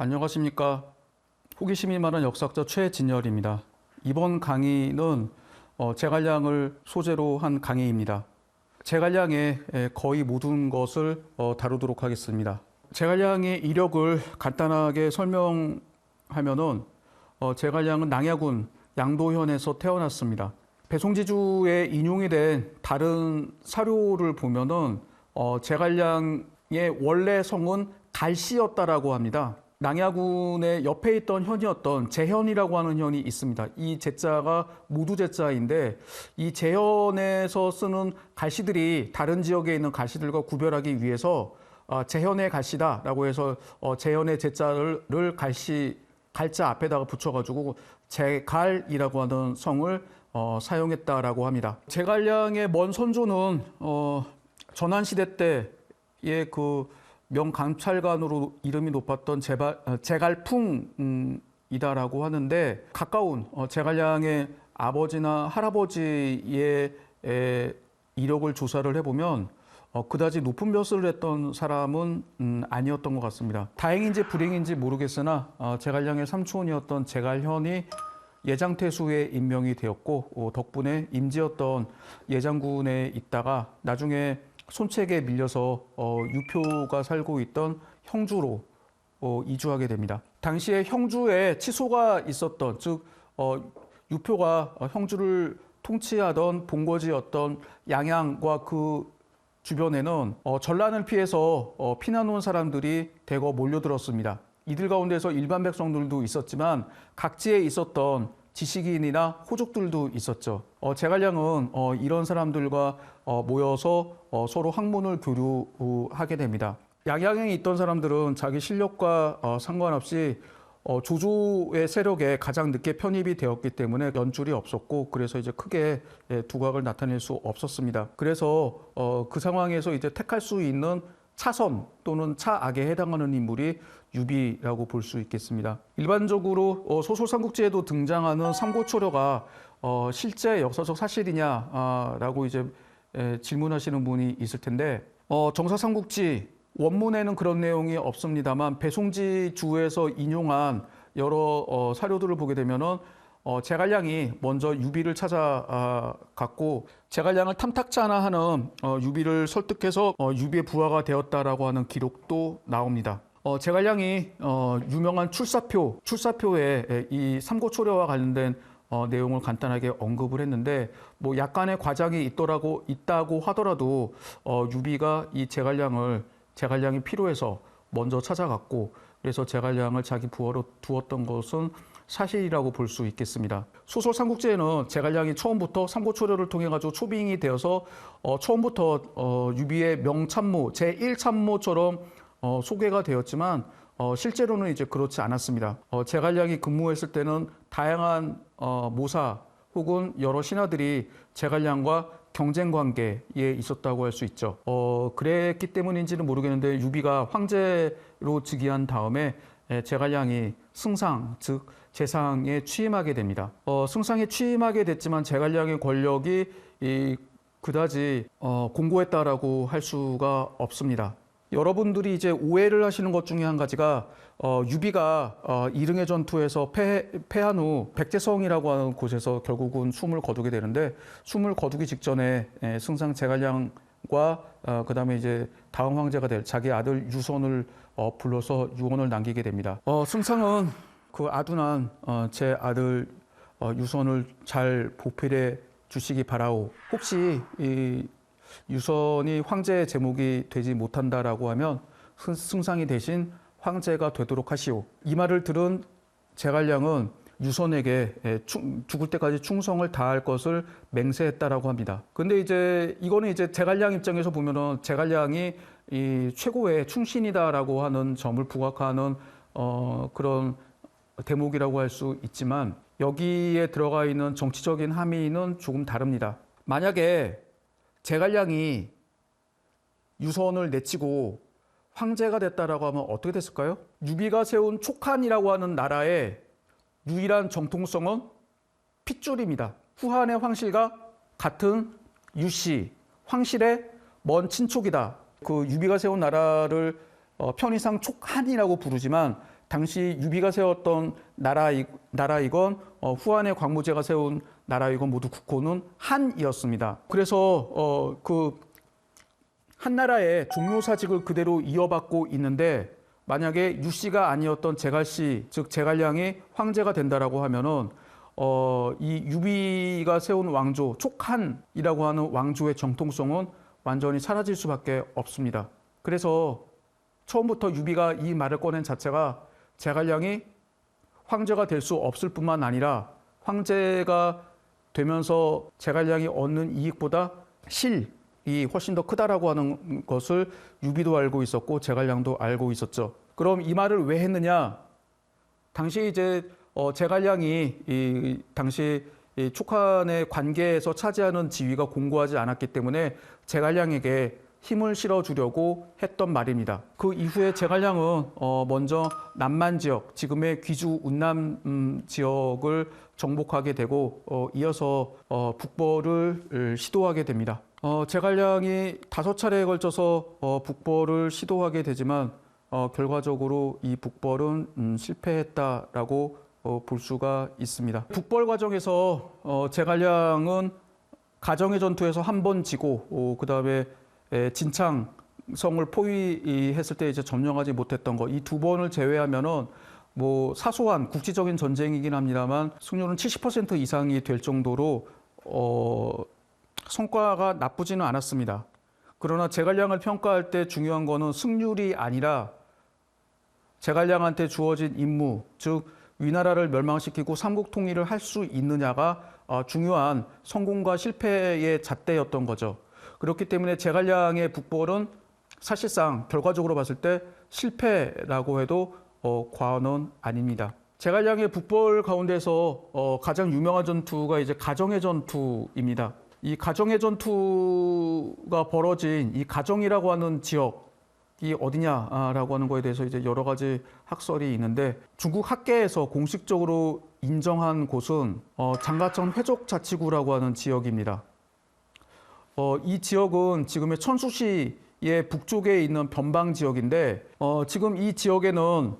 안녕하십니까. 호기심이 많은 역사학자 최진열입니다. 이번 강의는 제갈량을 소재로 한 강의입니다. 제갈량의 거의 모든 것을 다루도록 하겠습니다. 제갈량의 이력을 간단하게 설명하면은 제갈량은 lang야군 양도현에서 태어났습니다. 배송지주에 인용이 된 다른 사료를 보면은 제갈량의 원래 성은 갈씨였다라고 합니다. lang야군의 옆에 있던 현이었던 제현이라고 하는 현이 있습니다. 이 제자가 모두 제자인데 이 제현에서 쓰는 갈씨들이 다른 지역에 있는 갈씨들과 구별하기 위해서 제현의 갈씨다라고 해서 제현의 제자를 갈자 앞에다가 붙여가지고 제갈이라고 하는 성을 사용했다라고 합니다. 제갈량의 먼 선조는 전한시대 때의 그 명감찰관으로 이름이 높았던 제갈풍이다라고 하는데 가까운 제갈량의 아버지나 할아버지의 이력을 조사를 해보면 그다지 높은 벼슬을 했던 사람은 아니었던 것 같습니다. 다행인지 불행인지 모르겠으나 제갈량의 삼촌이었던 제갈현이 예장태수에 임명이 되었고 덕분에 임지였던 예장군에 있다가 나중에 손책에 밀려서 유표가 살고 있던 형주로 이주하게 됩니다. 당시에 형주에 치소가 있었던, 즉 유표가 형주를 통치하던 본거지였던 양양과 그 주변에는 전란을 피해서 피난 온 사람들이 대거 몰려들었습니다. 이들 가운데서 일반 백성들도 있었지만 각지에 있었던 지식인이나 호족들도 있었죠. 제갈량은 이런 사람들과 모여서 서로 학문을 교류하게 됩니다. 양양에 있던 사람들은 자기 실력과 상관없이 조조의 세력에 가장 늦게 편입이 되었기 때문에 연줄이 없었고 그래서 이제 크게 두각을 나타낼 수 없었습니다. 그래서 그 상황에서 이제 택할 수 있는 차선 또는 차악에 해당하는 인물이 유비라고 볼 수 있겠습니다. 일반적으로 소설삼국지에도 등장하는 삼고초려가 실제 역사적 사실이냐라고 이제 질문하시는 분이 있을 텐데 정사삼국지 원문에는 그런 내용이 없습니다만 배송지 주에서 인용한 여러 사료들을 보게 되면은 제갈량이 먼저 유비를 찾아갔고 제갈량을 탐탁치 않아 하는 유비를 설득해서 유비의 부하가 되었다라고 하는 기록도 나옵니다. 제갈량이 유명한 출사표에 이 삼고초려와 관련된 내용을 간단하게 언급을 했는데 뭐 약간의 과장이 있다고 하더라도 유비가 이 제갈량이 필요해서 먼저 찾아갔고 그래서 제갈량을 자기 부하로 두었던 것은 사실이라고 볼 수 있겠습니다. 소설 삼국지에는 제갈량이 처음부터 삼고초려를 통해 가지고 초빙이 되어서 처음부터 유비의 명참모 제1참모처럼 소개가 되었지만 실제로는 이제 그렇지 않았습니다. 제갈량이 근무했을 때는 다양한 모사 혹은 여러 신하들이 제갈량과 경쟁 관계에 있었다고 할 수 있죠. 그랬기 때문인지는 모르겠는데 유비가 황제로 즉위한 다음에 제갈량이 승상, 즉 재상에 취임하게 됩니다. 승상에 취임하게 됐지만 제갈량의 권력이 그다지 공고했다라고 할 수가 없습니다. 여러분들이 이제 오해를 하시는 것 중에 한 가지가 유비가 이릉의 전투에서 패한 후 백제성이라고 하는 곳에서 결국은 숨을 거두게 되는데 숨을 거두기 직전에 승상 제갈량과 그다음에 이제 다음 황제가 될 자기 아들 유선을 불러서 유언을 남기게 됩니다. 승상은 그 아둔한 제 아들 유선을 잘 보필해 주시기 바라오. 혹시 이 유선이 황제의 제목이 되지 못한다라고 하면 승상이 대신 황제가 되도록 하시오. 이 말을 들은 제갈량은 유선에게 죽을 때까지 충성을 다할 것을 맹세했다라고 합니다. 근데 이제 이거는 이제 제갈량 입장에서 보면은 제갈량이 이 최고의 충신이다라고 하는 점을 부각하는 그런 대목이라고 할 수 있지만 여기에 들어가 있는 정치적인 함의는 조금 다릅니다. 만약에 제갈량이 유선을 내치고 황제가 됐다라고 하면 어떻게 됐을까요? 유비가 세운 촉한이라고 하는 나라에 유일한 정통성은 핏줄입니다. 후한의 황실과 같은 유씨, 황실의 먼 친족이다. 그 유비가 세운 나라를 편의상 촉한이라고 부르지만 당시 유비가 세웠던 나라이건 후한의 광무제가 세운 나라이건 모두 국호는 한이었습니다. 그래서 그 한나라의 종묘사직을 그대로 이어받고 있는데 만약에 유씨가 아니었던 제갈씨, 즉 제갈량이 황제가 된다라고 하면은 이 유비가 세운 왕조 촉한이라고 하는 왕조의 정통성은 완전히 사라질 수밖에 없습니다. 그래서 처음부터 유비가 이 말을 꺼낸 자체가 제갈량이 황제가 될 수 없을 뿐만 아니라 황제가 되면서 제갈량이 얻는 이익보다 실이 훨씬 더 크다라고 하는 것을 유비도 알고 있었고 제갈량도 알고 있었죠. 그럼 이 말을 왜 했느냐? 당시 이제 제갈량이 당시 촉한의 관계에서 차지하는 지위가 공고하지 않았기 때문에 제갈량에게 힘을 실어주려고 했던 말입니다. 그 이후에 제갈량은 먼저 남만 지역, 지금의 귀주 운남 지역을 정복하게 되고 이어서 북벌을 시도하게 됩니다. 제갈량이 5차례에 걸쳐서 북벌을 시도하게 되지만 결과적으로 이 북벌은 실패했다라고 볼 수가 있습니다. 북벌 과정에서 제갈량은 가정의 전투에서 한 번 지고 그 다음에 진창성을 포위했을 때 이제 점령하지 못했던 거, 이 2번을 제외하면은 뭐 사소한 국지적인 전쟁이긴 합니다만 승률은 70% 이상이 될 정도로 성과가 나쁘지는 않았습니다. 그러나 제갈량을 평가할 때 중요한 거는 승률이 아니라 제갈량한테 주어진 임무, 즉 위나라를 멸망시키고 삼국 통일을 할 수 있느냐가 중요한 성공과 실패의 잣대였던 거죠. 그렇기 때문에 제갈량의 북벌은 사실상 결과적으로 봤을 때 실패라고 해도 과언은 아닙니다. 제갈량의 북벌 가운데서 가장 유명한 전투가 이제 가정의 전투입니다. 이 가정의 전투가 벌어진 이 가정이라고 하는 지역이 어디냐라고 하는 거에 대해서 이제 여러 가지 학설이 있는데 중국 학계에서 공식적으로 인정한 곳은 장가천 회족자치구라고 하는 지역입니다. 이 지역은 지금의 천수시의 북쪽에 있는 변방 지역인데 지금 이 지역에는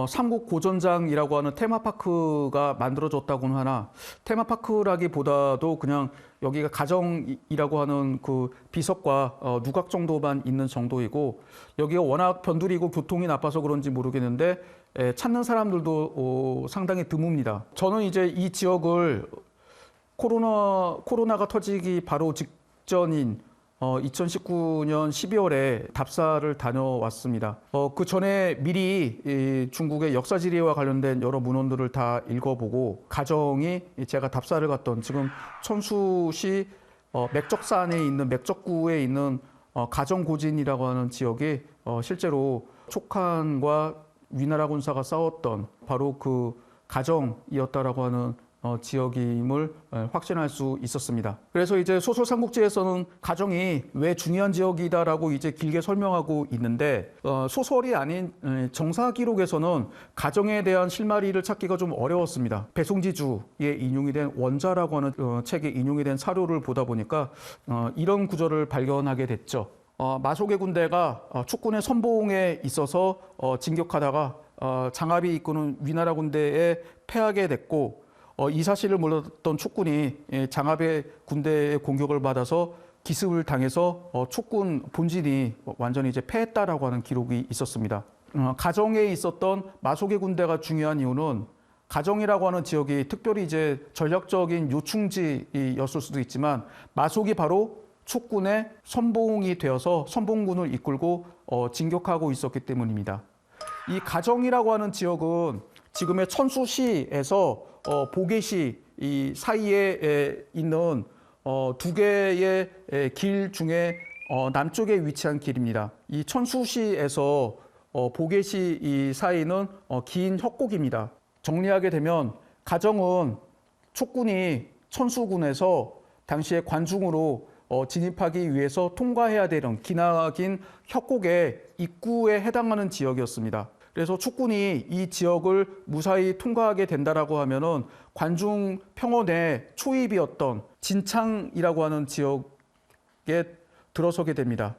삼국 고전장이라고 하는 테마파크가 만들어졌다고는 하나 테마파크라기보다도 그냥 여기가 가정이라고 하는 그 비석과 누각 정도만 있는 정도이고 여기가 워낙 변두리고 교통이 나빠서 그런지 모르겠는데 찾는 사람들도 상당히 드뭅니다. 저는 이제 이 지역을 코로나가 터지기 바로 직전인 2019년 12월에 답사를 다녀왔습니다. 그 전에 미리 중국의 역사지리와 관련된 여러 문헌들을 다 읽어보고 가정이 제가 답사를 갔던 지금 천수시 맥적산에 있는 맥적구에 있는 가정고진이라고 하는 지역이 실제로 촉한과 위나라 군사가 싸웠던 바로 그 가정이었다라고 하는 지역임을 확신할 수 있었습니다. 그래서 이제 소설 삼국지에서는 가정이 왜 중요한 지역이다라고 이제 길게 설명하고 있는데 소설이 아닌 정사 기록에서는 가정에 대한 실마리를 찾기가 좀 어려웠습니다. 배송지주에 인용이 된 원자라고 하는 책에 인용이 된 사료를 보다 보니까 이런 구절을 발견하게 됐죠. 마속의 군대가 축군의 선봉에 있어서 진격하다가 장압이 이끄는 위나라 군대에 패하게 됐고 이 사실을 몰랐던 촉군이 장압의 군대의 공격을 받아서 기습을 당해서 촉군 본진이 완전히 이제 패했다라고 하는 기록이 있었습니다. 가정에 있었던 마속의 군대가 중요한 이유는 가정이라고 하는 지역이 특별히 이제 전략적인 요충지였을 수도 있지만 마속이 바로 촉군의 선봉이 되어서 선봉군을 이끌고 진격하고 있었기 때문입니다. 이 가정이라고 하는 지역은 지금의 천수시에서 보계시 이 사이에 있는 두 개의 길 중에 남쪽에 위치한 길입니다. 이 천수시에서 보계시 이 사이는 긴 협곡입니다. 정리하게 되면 가정은 촉군이 천수군에서 당시에 관중으로 진입하기 위해서 통과해야 되는 기나긴 협곡의 입구에 해당하는 지역이었습니다. 그래서 축군이 이 지역을 무사히 통과하게 된다라고 하면은 관중 평원의 초입이었던 진창이라고 하는 지역에 들어서게 됩니다.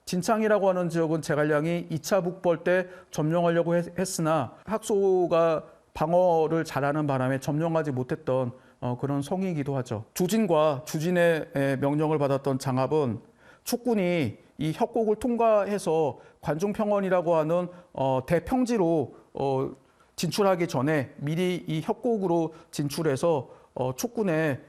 진창이라고 하는 지역은 제갈량이 2차 북벌 때 점령하려고 했으나 학소가 방어를 잘하는 바람에 점령하지 못했던 그런 성이기도 하죠. 주진과 주진의 명령을 받았던 장압은 축군이 이 협곡을 통과해서 관중평원이라고 하는 대평지로 진출하기 전에 미리 이 협곡으로 진출해서 축군의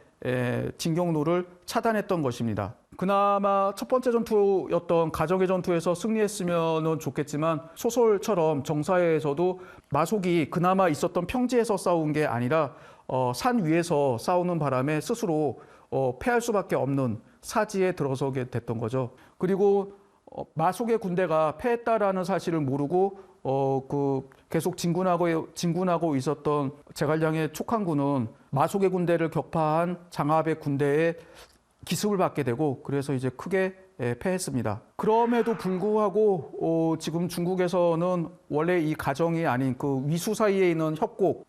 진격로를 차단했던 것입니다. 그나마 첫 번째 전투였던 가정의 전투에서 승리했으면 좋겠지만 소설처럼 정사에서도 마속이 그나마 있었던 평지에서 싸운 게 아니라 산 위에서 싸우는 바람에 스스로 패할 수밖에 없는 사지에 들어서게 됐던 거죠. 그리고 마속의 군대가 패했다라는 사실을 모르고 계속 진군하고 있었던 제갈량의 촉한군은 마속의 군대를 격파한 장압의 군대에 기습을 받게 되고 그래서 이제 크게 패했습니다. 그럼에도 불구하고 지금 중국에서는 원래 이 가정이 아닌 그 위수 사이에 있는 협곡,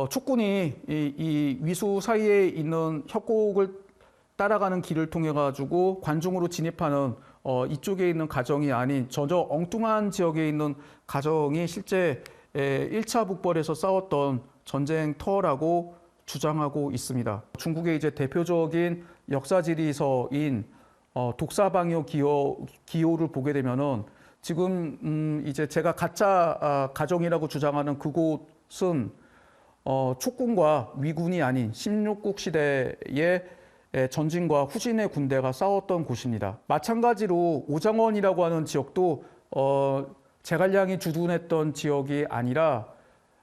축군이 이 위수 사이에 있는 협곡을 따라가는 길을 통해 가지고 관중으로 진입하는 이쪽에 있는 가정이 아닌 저저 엉뚱한 지역에 있는 가정이 실제 1차 북벌에서 싸웠던 전쟁터라고 주장하고 있습니다. 중국의 이제 대표적인 역사지리서인 독사방요 기호를 보게 되면은 지금 이제 제가 가짜 가정이라고 주장하는 그곳은 촉군과 위군이 아닌 16국 시대의 전진과 후진의 군대가 싸웠던 곳입니다. 마찬가지로 오장원이라고 하는 지역도 제갈량이 주둔했던 지역이 아니라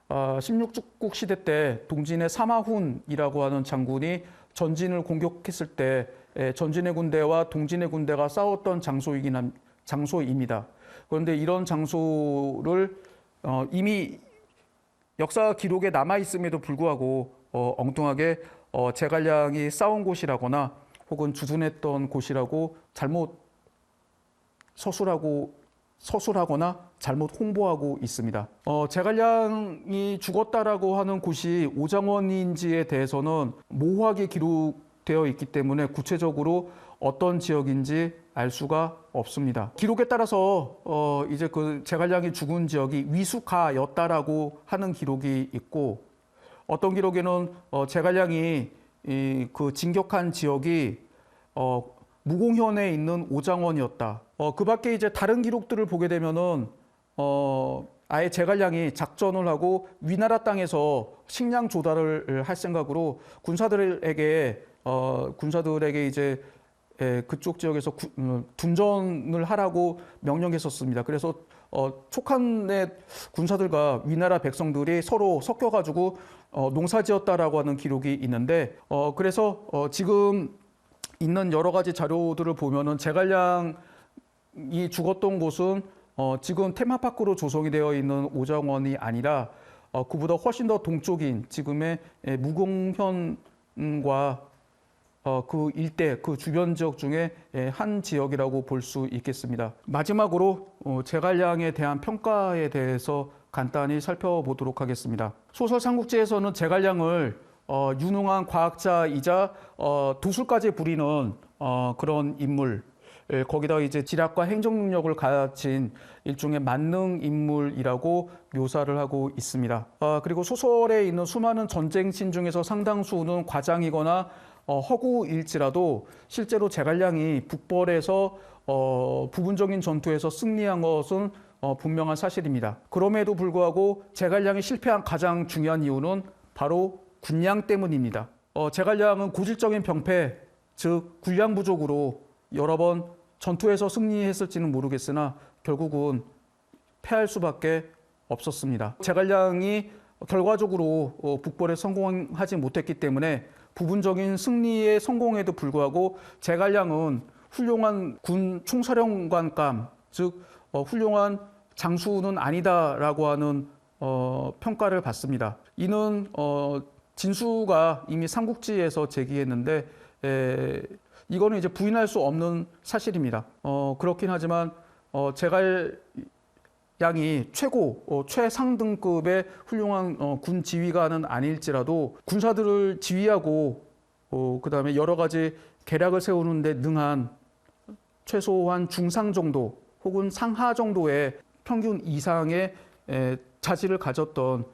16국 시대 때 동진의 사마훈이라고 하는 장군이 전진을 공격했을 때 전진의 군대와 동진의 군대가 싸웠던 장소입니다. 그런데 이런 장소를 이미 역사 기록에 남아 있음에도 불구하고 엉뚱하게 제갈량이 싸운 곳이라거나 혹은 주둔했던 곳이라고 잘못 서술하거나 잘못 홍보하고 있습니다. 제갈량이 죽었다라고 하는 곳이 오장원인지에 대해서는 모호하게 기록되어 있기 때문에 구체적으로 어떤 지역인지 알 수가 없습니다. 기록에 따라서 이제 그 제갈량이 죽은 지역이 위수가였다라고 하는 기록이 있고 어떤 기록에는 제갈량이 그 진격한 지역이 무공현에 있는 오장원이었다. 그 밖에 이제 다른 기록들을 보게 되면은 아예 제갈량이 작전을 하고 위나라 땅에서 식량 조달을 할 생각으로 군사들에게 이제 그쪽 지역에서 둔전을 하라고 명령했었습니다. 그래서 촉한의 군사들과 위나라 백성들이 서로 섞여가지고 농사지었다라고 하는 기록이 있는데 그래서 지금 있는 여러 가지 자료들을 보면은 제갈량이 죽었던 곳은 지금 테마파크로 조성이 되어 있는 오장원이 아니라 그보다 훨씬 더 동쪽인 지금의 무공현과 그 일대, 그 주변 지역 중에 한 지역이라고 볼 수 있겠습니다. 마지막으로 제갈량에 대한 평가에 대해서 간단히 살펴보도록 하겠습니다. 소설 삼국지에서는 제갈량을 유능한 과학자이자 도술까지 부리는 그런 인물, 거기다 이제 지략과 행정 능력을 가진 일종의 만능 인물이라고 묘사를 하고 있습니다. 그리고 소설에 있는 수많은 전쟁신 중에서 상당수는 과장이거나 허구일지라도 실제로 제갈량이 북벌에서 부분적인 전투에서 승리한 것은 분명한 사실입니다. 그럼에도 불구하고 제갈량이 실패한 가장 중요한 이유는 바로 군량 때문입니다. 제갈량은 고질적인 병폐, 즉 군량 부족으로 여러 번 전투에서 승리했을지는 모르겠으나 결국은 패할 수밖에 없었습니다. 제갈량이 결과적으로 북벌에 성공하지 못했기 때문에 부분적인 승리에 성공에도 불구하고 제갈량은 훌륭한 군 총사령관감, 즉 훌륭한 장수는 아니다라고 하는 평가를 받습니다. 이는 진수가 이미 삼국지에서 제기했는데 이거는 이제 부인할 수 없는 사실입니다. 그렇긴 하지만 양이 최고 최상등급의 훌륭한 군 지휘관은 아닐지라도 군사들을 지휘하고 그다음에 여러 가지 계략을 세우는 데 능한 최소한 중상 정도 혹은 상하 정도의 평균 이상의 자질을 가졌던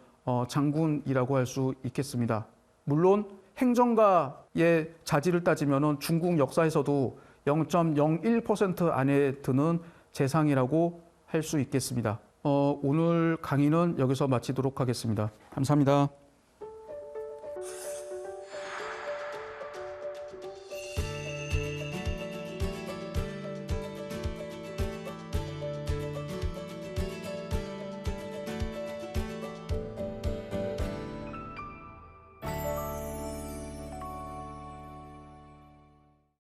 장군이라고 할 수 있겠습니다. 물론 행정가의 자질을 따지면 중국 역사에서도 0.01% 안에 드는 재상이라고 할 수 있겠습니다. 오늘 강의는 여기서 마치도록 하겠습니다. 감사합니다.